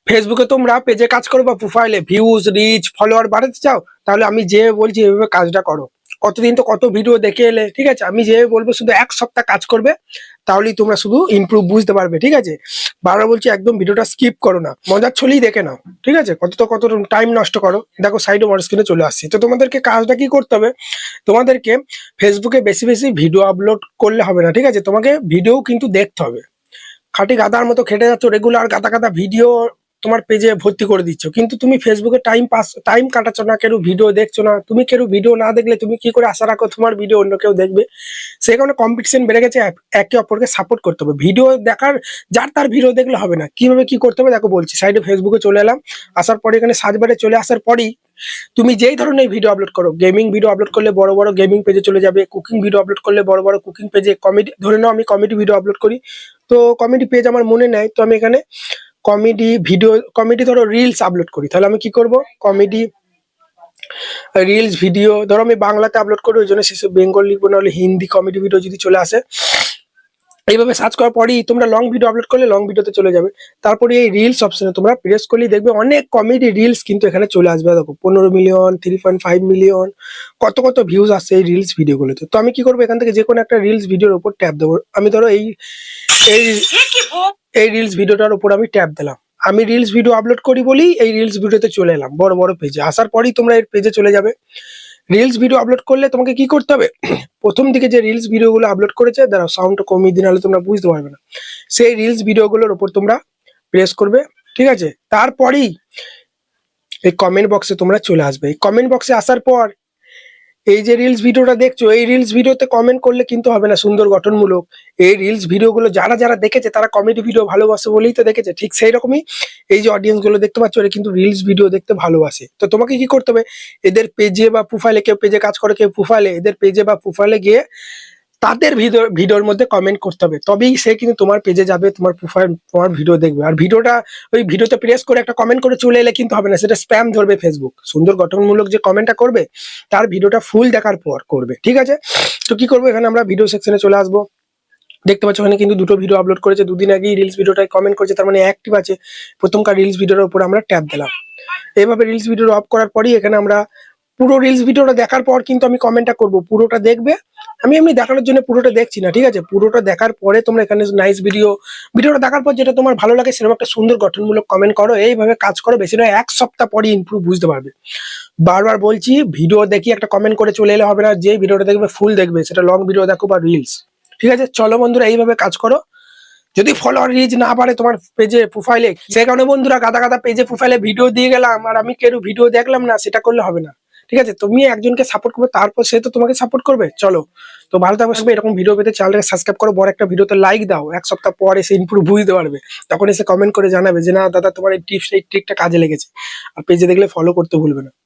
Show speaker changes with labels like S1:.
S1: ফেসবুকে তোমরা পেজে কাজ করো বা প্রোফাইলে ভিউজ রিচ ফলোয়ার বাড়াতে চাও, তাহলে আমি যে বলছি এভাবে কাজটা করো। কতদিন তো কত ভিডিও দেখে এলে, ঠিক আছে? আমি যে বলবো শুধু 1 সপ্তাহ কাজ করবে, তাহলেই তোমরা শুধু ইমপ্রুভ বুঝতে পারবে, ঠিক আছে? বারবার বলছি একদম ভিডিওটা স্কিপ করো না, মজার ছলেই দেখে নাও, ঠিক আছে? কত টাইম নষ্ট করো, দেখো সাইডে আমার স্ক্রিনে চলে আসছে। তো তোমাদেরকে কাজটা কি করতে হবে, তোমাদেরকে ফেসবুকে বেশি বেশি ভিডিও আপলোড করলে হবে না, ঠিক আছে? তোমাকে ভিডিও কিন্তু দেখতে হবে। খাঁটি গাধার মতো খেটে যাচ্ছ, রেগুলার গাদা গাদা ভিডিও তোমার পেজে ভর্তি করে দিচ্ছ, কিন্তু তুমি ফেসবুকে টাইম কাটাচ্ছ না, কেউ ভিডিও দেখছো না। তুমি কেউ ভিডিও না দেখলে তুমি কি করে আশা রাখো তোমার ভিডিও অন্য কেউ দেখবে? সেই কারণে কম্পিটিশন বেড়ে গেছে, একে অপরকে সাপোর্ট করতে হবে। ভিডিও দেখার, যার তার ভিডিও দেখলে হবে না। কিভাবে কি করতে হবে দেখো বলছি। সাইডে ফেসবুকে চলে এলাম, আসার পরে এখানে সার্চ বারে চলে আসার পরেই তুমি যেই ধরনের ভিডিও আপলোড করো, গেমিং ভিডিও আপলোড করলে বড় বড় গেমিং পেজে চলে যাবে, কুকিং ভিডিও আপলোড করলে বড় বড় কুকিং পেজে, কমেডি ধরে নাও আমি কমেডি ভিডিও আপলোড করি, তো কমেডি পেজ আমার মনে নাই, তো আমি এখানে কমেডি ভিডিও, কমেডি ধরো রিলস আপলোড করি, তাহলে আমি কি করব, কমেডি রিলস ভিডিও ধরো আমি বাংলাতে আপলোড করি, ওই জন্য শেষে বেঙ্গল লিখবো, নাহলে হিন্দি কমেডি ভিডিও যদি চলে আসে। এইভাবে সার্চ করার পরেই তোমরা লং ভিডিও আপলোড করলে লং ভিডিওতে চলে যাবে। তারপরে এই রিলস অপশনে তোমরা প্রেস করলেই দেখবে অনেক কমেডি রিলস কিন্তু এখানে চলে আসবে। দেখো 15 মিলিয়ন, 3.5 মিলিয়ন, কত কত ভিউজ আসছে এই রিলস ভিডিওগুলোতে। তো আমি কি করবো, এখান থেকে যে কোনো একটা রিলস ভিডিওর উপর ট্যাপ দেবো। আমি ধরো এই এই এই রিলস ভিডিওটার উপর আমি ট্যাপ দিলাম। আমি রিলস ভিডিও আপলোড করি বলেই এই রিলস ভিডিওতে চলে এলাম বড় বড় পেজে। আসার পরেই তোমরা এর পেজে চলে যাবে। রিলস ভিডিও আপলোড করলে তোমাকে কি করতে হবে, প্রথম দিকে যে রিলস ভিডিওগুলো আপলোড করেছে, দাঁড়াও সাউন্ডটা কমিয়ে দিন, নাহলে তোমরা বুঝতে পারবে না। সেই রিলস ভিডিওগুলোর উপর তোমরা প্রেস করবে, ঠিক আছে? তারপরেই এই কমেন্ট বক্সে তোমরা চলে আসবে। এই কমেন্ট বক্সে আসার পর এই যে রিলস ভিডিওটা দেখছো, এই রিলস ভিডিওতে কমেন্ট করলে কিন্তু হবে না সুন্দর গঠনমূলক। এই রিলস ভিডিওগুলো যারা যারা দেখেছে তারা কমেডি ভিডিও ভালোবাসে বলেই তো দেখেছে। ঠিক সেই রকমই এই যে অডিয়েন্স গুলো দেখতে পাচ্ছ, এরা কিন্তু রিলস ভিডিও দেখতে ভালোবাসে। তো তোমাকে কি করতে হবে, এদের পেজে বা প্রোফাইলে, কেউ পেজে কাজ করে কেউ প্রোফাইলে, এদের পেজে বা প্রোফাইলে গিয়ে তাদের ভিডিওর মধ্যে কমেন্ট করতে হবে, তবেই সে কিন্তু তোমার পেজে যাবে, তোমার প্রোফাইল তোমার ভিডিও দেখবে। আর ভিডিওটা ওই ভিডিওতে প্রেস করে একটা কমেন্ট করে চলে এলে কিন্তু হবে না, সেটা স্প্যাম ধরবে ফেসবুক। সুন্দর গঠনমূলক যে কমেন্টটা করবে তার ভিডিওটা ফুল দেখার পর করবে, ঠিক আছে? তো কি করবো, এখানে আমরা ভিডিও সেকশনে চলে আসবো। দেখতে পাচ্ছ এখানে কিন্তু দুটো ভিডিও আপলোড করেছে, দুদিন আগেই রিলস ভিডিওটায় কমেন্ট করেছে, তার মানে অ্যাক্টিভ আছে। প্রথমকার রিলস ভিডিওর উপর আমরা ট্যাপ দিলাম। এইভাবে রিলস ভিডিও অফ করার পরই এখানে আমরা পুরো রিলস ভিডিওটা দেখার পর কিন্তু আমি কমেন্টটা করব, পুরোটা দেখবে। আমি এমনি দেখানোর জন্য পুরোটা দেখছি না, ঠিক আছে? পুরোটা দেখার পরে তোমরা এখানে নাইস ভিডিওটা দেখার পর যেটা তোমার ভালো লাগে সেরকম একটা সুন্দর গঠনমূলক কমেন্ট করো। এইভাবে কাজ করো, বেশি নয় 1 সপ্তাহ পরে ইমপ্রুভ বুঝতে পারবে। বারবার বলছি, ভিডিও দেখি একটা কমেন্ট করে চলে এলে হবে না, যে ভিডিওটা দেখবে ফুল দেখবে, সেটা লং ভিডিও দেখো বা রিলস, ঠিক আছে? চলো বন্ধুরা, এইভাবে কাজ করো। যদি ফলোয়ার রিচ না পারে তোমার পেজে প্রোফাইলে, সেই কারণে বন্ধুরা গাদা গাদা পেজে প্রোফাইলে ভিডিও দিয়ে গেলাম আর আমি কেউ ভিডিও দেখলাম না, সেটা করলে হবে না, ঠিক আছে? তুমি একজনকে সাপোর্ট করবে, তারপর সে তো তোমাকে সাপোর্ট করবে। চলো, তো ভালো থাকবে সবাই। এরকম ভিডিও পেতে চ্যানেলটাকে সাবস্ক্রাইব করো, বড় একটা ভিডিওতে লাইক দাও। 1 সপ্তাহ পর এসে ইমপ্রুভ বুঝতে পারবে, তখন এসে কমেন্ট করে জানাবে যে না দাদা তোমার এই টিপস, এই ট্রিকটা কাজে লেগেছে। আর পেজে দেখলে ফলো করতে ভুলবে না।